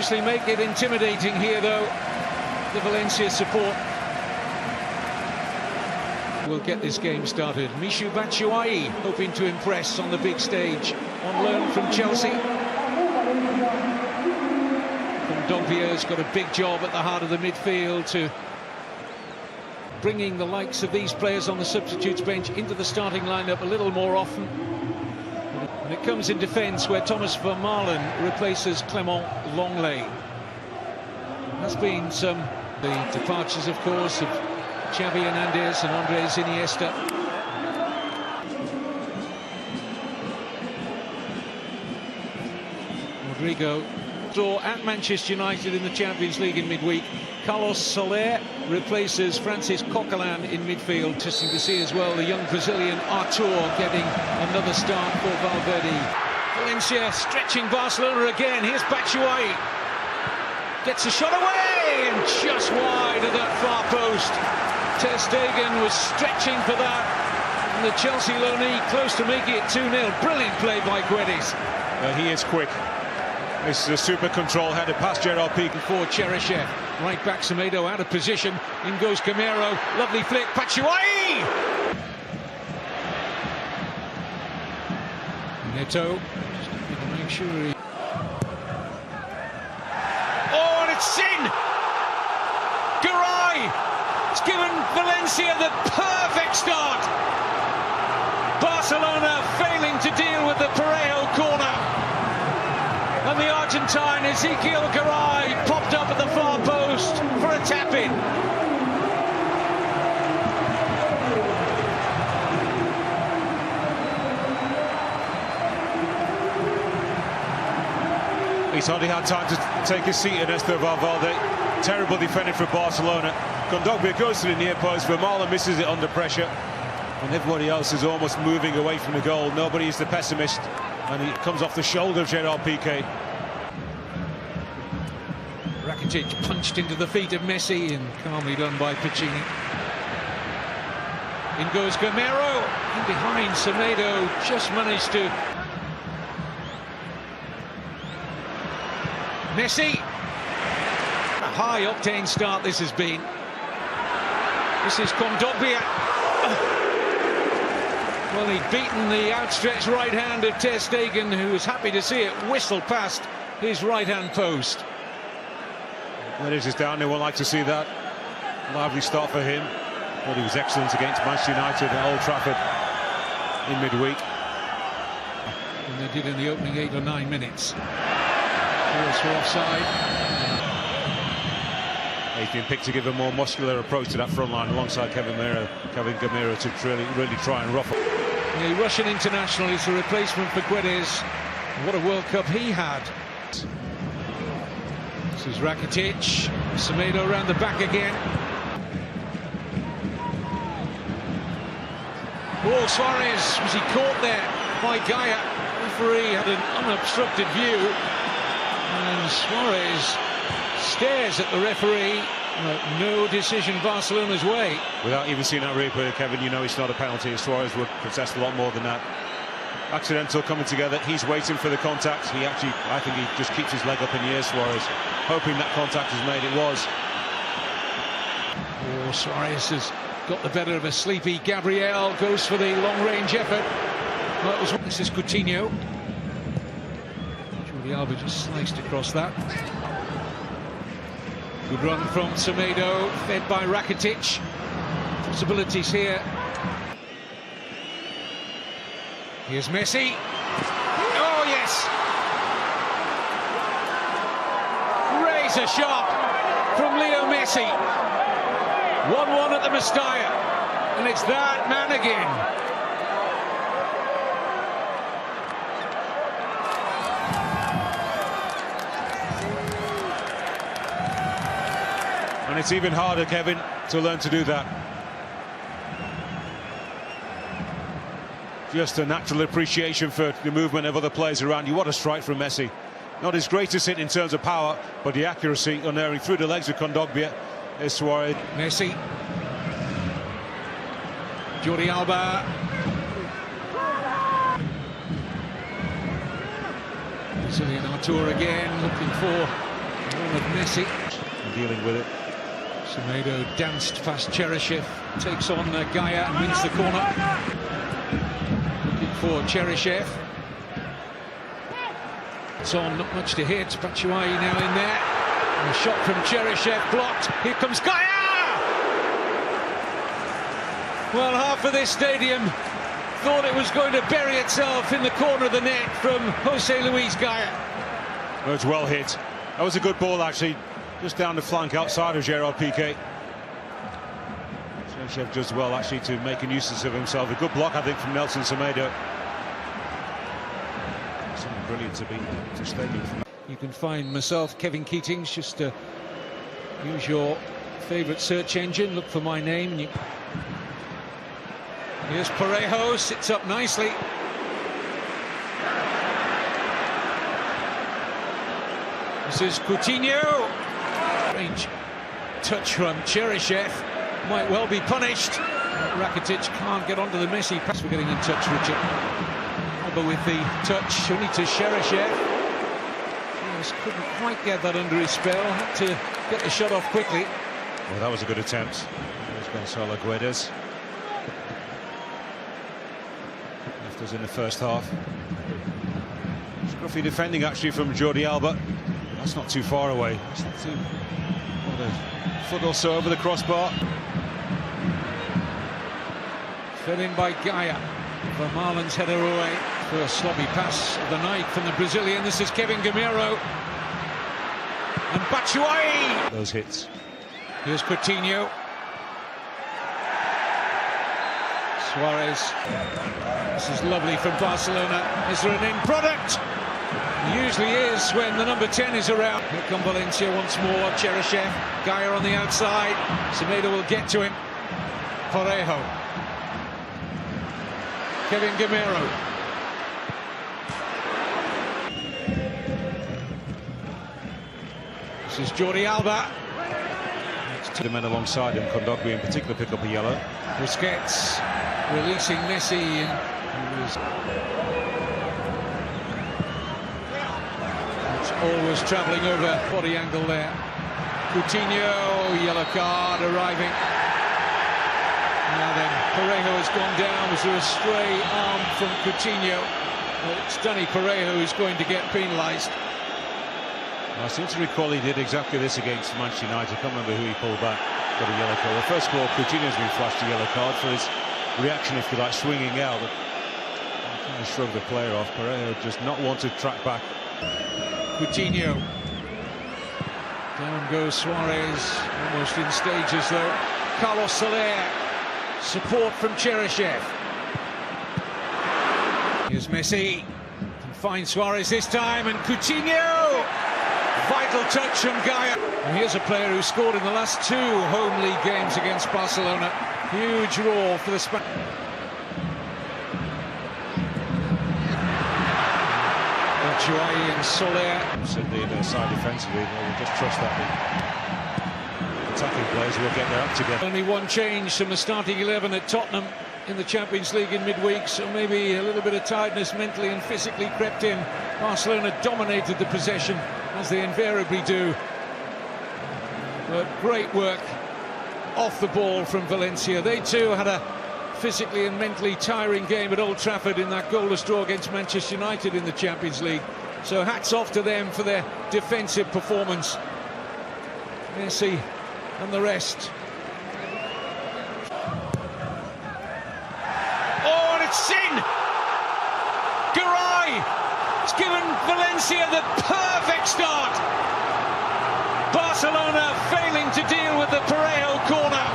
obviously make it intimidating here, though, the Valencia support. We'll get this game started. Michy Batshuayi hoping to impress on the big stage, on loan from Chelsea. Kondogbia got a big job at the heart of the midfield to bringing the likes of these players on the substitutes bench into the starting lineup a little more often. And it comes in defence, where Thomas Vermaelen replaces Clement Lenglet. There's been some departures, of course, of Xavi Hernandez and Andres Iniesta. Rodrigo draw at Manchester United in the Champions League in midweek. Carlos Soler replaces Francis Coquelin in midfield. Interesting to see as well the young Brazilian Artur getting another start for Valverde. Valencia stretching Barcelona again. Here's Batshuayi. Gets a shot away and just wide of that far post. Ter Stegen was stretching for that. And the Chelsea loanee close to making it 2-0. Brilliant play by Guedes. He is quick. This is a super control header past Gerard Piqué. For Cheryshev. Right back Semedo out of position. In goes Gamero. Lovely flick. Batshuayi! Neto. Just to make sure he... Oh, and it's Sin! Garay! It's given Valencia the perfect start. Barcelona failing to deal with the Parejo corner. And the Argentine Ezequiel Garay popped up at the far post for a tap-in. He's hardly had time to take his seat, Ernesto Valverde. Terrible defending for Barcelona. Kondogbia goes to the near post. Vermaelen misses it under pressure. And everybody else is almost moving away from the goal. Nobody is the pessimist. And it comes off the shoulder of Gerard Piqué. Rakitic punched into the feet of Messi and calmly done by Piccini. In goes Gamero. In behind, Semedo just managed to... Messi. A high-octane start this has been. This is Kondogbia. Well, he'd beaten the outstretched right hand of Ter Stegen, who was happy to see it whistle past his right-hand post. Guedes is down, they won't like to see that. Lively start for him. But he was excellent against Manchester United at Old Trafford in midweek. And they did in the opening 8 or 9 minutes. Calls for offside. He's been picked to give a more muscular approach to that front line alongside Kevin Gamero to really try and ruffle. The Russian international is the replacement for Guedes. What a World Cup he had. This is Rakitic. Semedo around the back again. Oh, Suarez, was he caught there by Gaia? The referee had an unobstructed view. And Suarez stares at the referee. No decision Barcelona's way. Without even seeing that replay, Kevin, you know it's not a penalty. Suarez would contest a lot more than that. Accidental coming together. He's waiting for the contact. I think he just keeps his leg up in the air, Suarez, hoping that contact is made. It was. Oh, Suarez has got the better of a sleepy Gabriel. Goes for the long-range effort. Well, this is Coutinho. Jordi Alba just sliced across that. Good run from Semedo, fed by Rakitic. Possibilities here. Here's Messi. Oh, yes! Razor sharp from Leo Messi. 1-1 at the Mestalla. And it's that man again. And it's even harder, Kevin, to learn to do that. Just a natural appreciation for the movement of other players around you. What a strike from Messi. Not his greatest hit in terms of power, but the accuracy unerring through the legs of Kondogbia is Suarez. Messi. Jordi Alba. Brazilian Artur again, looking for ball of Messi. Dealing with it. Semedo danced past Cheryshev, takes on Gaia and wins the corner. Looking for Cheryshev. It's on, not much to hit. Batshuayi now in there. And a shot from Cheryshev blocked. Here comes Gaia! Well, half of this stadium thought it was going to bury itself in the corner of the net from Jose Luis Gaia. Well, it's well hit. That was a good ball, actually. Just down the flank outside of Gerard Piqué. Cheryshev does well, actually, to make a nuisance of himself. A good block, I think, from Nelson Semedo. Something brilliant to be to stadium from. You can find myself, Kevin Keatings, just use your favourite search engine, look for my name. And here's Parejo, sits up nicely. This is Coutinho. Range touch from Cheryshev, might well be punished. Rakitic can't get onto the Messi pass. We're getting in touch, Richard. But with the touch, only to Cheryshev. Yes, couldn't quite get that under his spell. Had to get the shot off quickly. Well, that was a good attempt. There's Gonzalo Guedes. Left us in the first half. Scruffy defending, actually, from Jordi Alba. That's not too far away. That's not too... a foot or so over the crossbar. Fed in by Gaia. Vermaelen's header away. First sloppy pass of the night from the Brazilian. This is Kevin Gameiro. And Batshuayi! Those hits. Here's Coutinho. Suarez. This is lovely from Barcelona. Is there an end product? Usually is when the number 10 is around. Here come Valencia once more. Cheryshev, Gaia on the outside. Semedo will get to him. Parejo. Kevin Gameiro. This is Jordi Alba. To the men alongside him, Kondogbia in particular pick up a yellow. Busquets releasing Messi. Always travelling over body angle there. Coutinho, yellow card arriving. Now then, Parejo has gone down. Was there a stray arm from Coutinho? Well, it's Dani Parejo who's going to get penalised. I seem to recall he did exactly this against Manchester United. I can't remember who he pulled back, got a yellow card. Well, first of all, Coutinho's been flashed a yellow card for his reaction, if you like, swinging out. But kind of shrugged the player off. Parejo just not want to track back. Coutinho. Down goes Suarez, almost in stages though. Carlos Soler. Support from Cheryshev. Here's Messi. Can find Suarez this time, and Coutinho! Vital touch from Gaia. And here's a player who scored in the last 2 home league games against Barcelona. Huge roar for the Spanish. Batshuayi and Soler. Certainly in their side defensively, we'll just trust that the attacking players will get their act together. Only one change from the starting 11 at Tottenham in the Champions League in midweek, so maybe a little bit of tiredness mentally and physically crept in. Barcelona dominated the possession, as they invariably do. But great work off the ball from Valencia. They too had a physically and mentally tiring game at Old Trafford in that goalless draw against Manchester United in the Champions League. So hats off to them for their defensive performance. Messi and the rest. Oh, and it's Sin! Garay! It's given Valencia the perfect start. Barcelona failing to deal with the Parejo corner.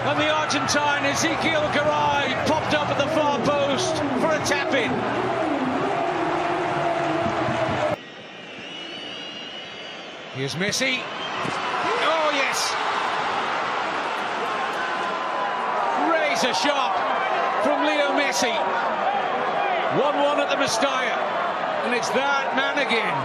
And the Argentine Ezequiel Garay popped up at the far post for a tap-in. Here's Messi. Oh, yes! Razor sharp from Leo Messi. 1-1 at the Mestalla. And it's that man again.